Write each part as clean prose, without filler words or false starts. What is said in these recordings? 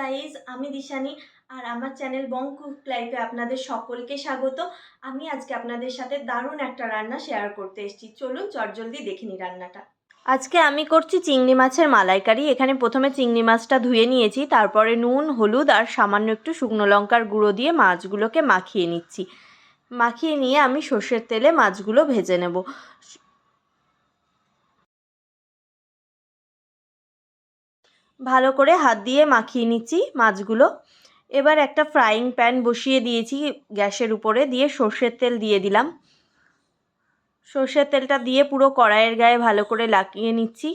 Guys, আমি দিশানি আর আমার channel বং cook লাইফে আপনাদের সকলকে স্বাগত। আমি আজকে আপনাদের সাথে দারুণ একটা রান্না শেয়ার করতে এসেছি। চলুন চটজলদি দেখে নিই রান্নাটা। আজকে আমি করছি চিংড়ি মাছের মালাইকারি। এখানে প্রথমে চিংড়ি মাছটা ধুয়ে নিয়েছি, তারপরে নুন, হলুদ আর সামান্য একটু শুকনো লঙ্কার গুঁড়ো দিয়ে মাছগুলোকে মাখিয়ে নিচ্ছি। মাখিয়ে নিয়ে আমি সর্ষের তেলে মাছগুলো ভেজে নেব। ভালো করে হাত দিয়ে মাখিয়ে নিচ্ছি মাছগুলো। এবার একটা ফ্রাইং প্যান বসিয়ে দিয়েছি গ্যাসের উপরে, দিয়ে সর্ষের তেল দিয়ে দিলাম। সর্ষের তেলটা দিয়ে পুরো কড়াইয়ের গায়ে ভালো করে লাগিয়ে নিচ্ছি।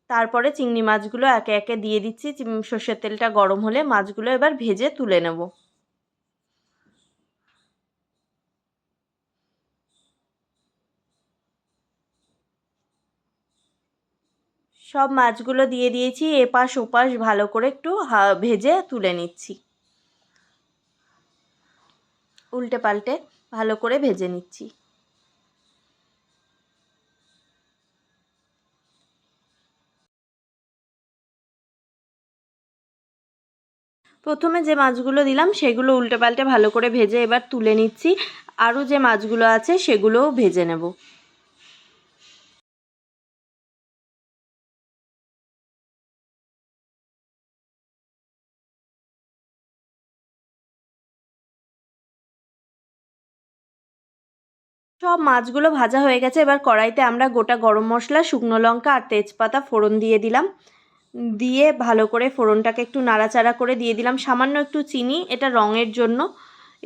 তারপরে চিংড়ি মাছগুলো একে একে দিয়ে দিচ্ছি। সর্ষের তেলটা গরম হলে মাছগুলো এবার ভেজে তুলে নেব। সব মাছগুলো দিয়ে দিয়েছি, এপাশ ওপাশ ভালো করে একটু ভেজে তুলে নিচ্ছি। উল্টে পাল্টে ভালো করে ভেজে নিচ্ছি। প্রথমে যে মাছগুলো দিলাম সেগুলো উল্টে পাল্টে ভালো করে ভেজে এবার তুলে নিচ্ছি। আরও যে মাছগুলো আছে সেগুলোও ভেজে নেব। সব মাছগুলো ভাজা হয়ে গেছে। এবার কড়াইতে আমরা গোটা গরম মশলা, শুকনো লঙ্কা আর তেজপাতা ফোড়ন দিয়ে দিলাম। দিয়ে ভালো করে ফোড়নটাকে একটু নাড়াচাড়া করে দিয়ে দিলাম সামান্য একটু চিনি, এটা রঙের জন্য।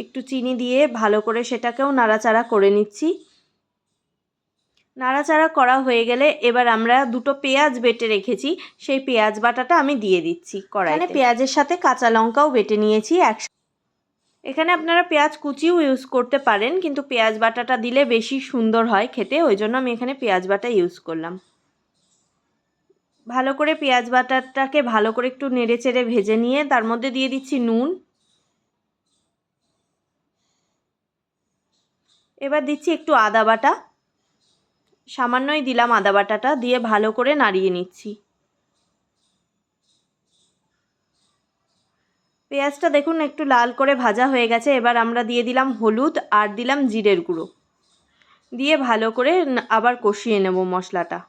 একটু চিনি দিয়ে ভালো করে সেটাকেও নাড়াচাড়া করে নিচ্ছি। নাড়াচাড়া করা হয়ে গেলে এবার আমরা দুটো পেঁয়াজ বেটে রেখেছি, সেই পেঁয়াজ বাটাটা আমি দিয়ে দিচ্ছি কড়াইতে। পেঁয়াজের সাথে কাঁচা লঙ্কাও বেটে নিয়েছি এখানে আপনারা পেঁয়াজ কুচিও ইউজ করতে পারেন, কিন্তু পেঁয়াজ বাটাটা দিলে বেশি সুন্দর হয় খেতে, ওই জন্য আমি এখানে পেঁয়াজ বাটা ইউজ করলাম। ভালো করে পেঁয়াজ বাটাটাকে ভালো করে একটু নেড়ে চেড়ে ভেজে নিয়ে তার মধ্যে দিয়ে দিচ্ছি নুন। এবার দিচ্ছি একটু আদা বাটা, সামান্যই দিলাম আদা বাটাটা, দিয়ে ভালো করে নাড়িয়ে নিচ্ছি। পেঁয়াজটা দেখুন একটু লাল করে ভাজা হয়ে গেছে। এবার আমরা দিয়ে দিলাম হলুদ আর দিলাম জিরের গুঁড়ো, দিয়ে ভালো করে আবার কষিয়ে নেব মশলাটা।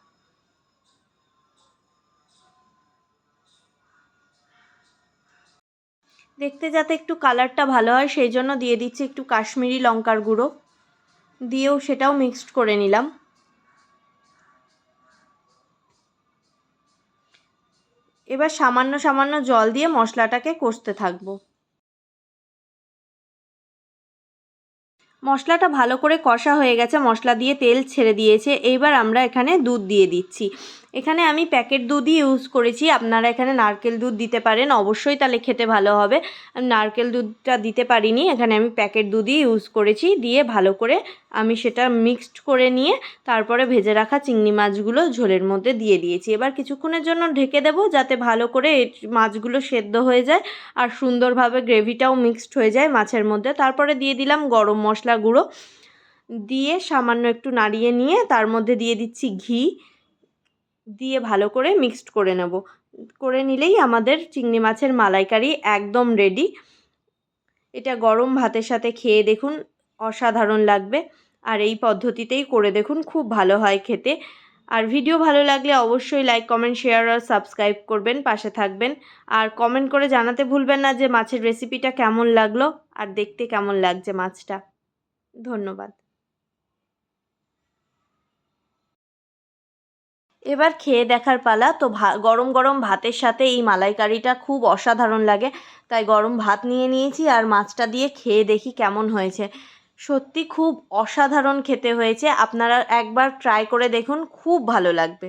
দেখতে যাতে একটু কালারটা ভালো হয় সেই জন্য দিয়ে দিচ্ছি একটু কাশ্মীরি লঙ্কার গুঁড়ো, দিয়েও সেটাও মিক্সড করে নিলাম। এবার সামান্য সামান্য জল দিয়ে মশলাটাকে কষতে থাকবো। মশলাটা ভালো করে কষা হয়ে গেছে, মশলা দিয়ে তেল ছেড়ে দিয়েছে। এইবার আমরা এখানে দুধ দিয়ে দিচ্ছি। এখানে আমি প্যাকেট দুধই ইউজ করেছি, আপনারা এখানে নারকেল দুধ দিতে পারেন, অবশ্যই তাহলে খেতে ভালো হবে। নারকেল দুধটা দিতে পারিনি, এখানে আমি প্যাকেট দুধই ইউজ করেছি। দিয়ে ভালো করে আমি সেটা মিক্সড করে নিয়ে তারপরে ভেজে রাখা চিংড়ি মাছগুলো ঝোলের মধ্যে দিয়ে দিয়েছি। এবার কিছুক্ষণের জন্য ঢেকে দেবো যাতে ভালো করে মাছগুলো সেদ্ধ হয়ে যায় আর সুন্দরভাবে গ্রেভিটাও মিক্সড হয়ে যায় মাছের মধ্যে। তারপরে দিয়ে দিলাম গরম মশলা গুঁড়ো, দিয়ে সামান্য একটু নাড়িয়ে নিয়ে তার মধ্যে দিয়ে দিচ্ছি ঘি, দিয়ে ভালো করে মিক্সড করে নেব। করে নিলেই আমাদের চিংড়ি মাছের মালাইকারি একদম রেডি। এটা গরম ভাতের সাথে খেয়ে দেখুন, অসাধারণ লাগবে। আর এই পদ্ধতিতেই করে দেখুন, খুব ভালো হয় খেতে। আর ভিডিও ভালো লাগলে অবশ্যই লাইক, কমেন্ট, শেয়ার আর সাবস্ক্রাইব করবেন, পাশে থাকবেন। আর কমেন্ট করে জানাতে ভুলবেন না যে মাছের রেসিপিটা কেমন লাগলো আর দেখতে কেমন লাগছে মাছটা। ধন্যবাদ। এবার খেয়ে দেখার পালা। তো গরম গরম ভাতের সাথে এই মালাইকারিটা খুব অসাধারণ লাগে, তাই গরম ভাত নিয়ে নিয়েছি আর মাছটা দিয়ে খেয়ে দেখি কেমন হয়েছে। সত্যি খুব অসাধারণ খেতে হয়েছে, আপনারা একবার ট্রাই করে দেখুন, খুব ভালো লাগবে।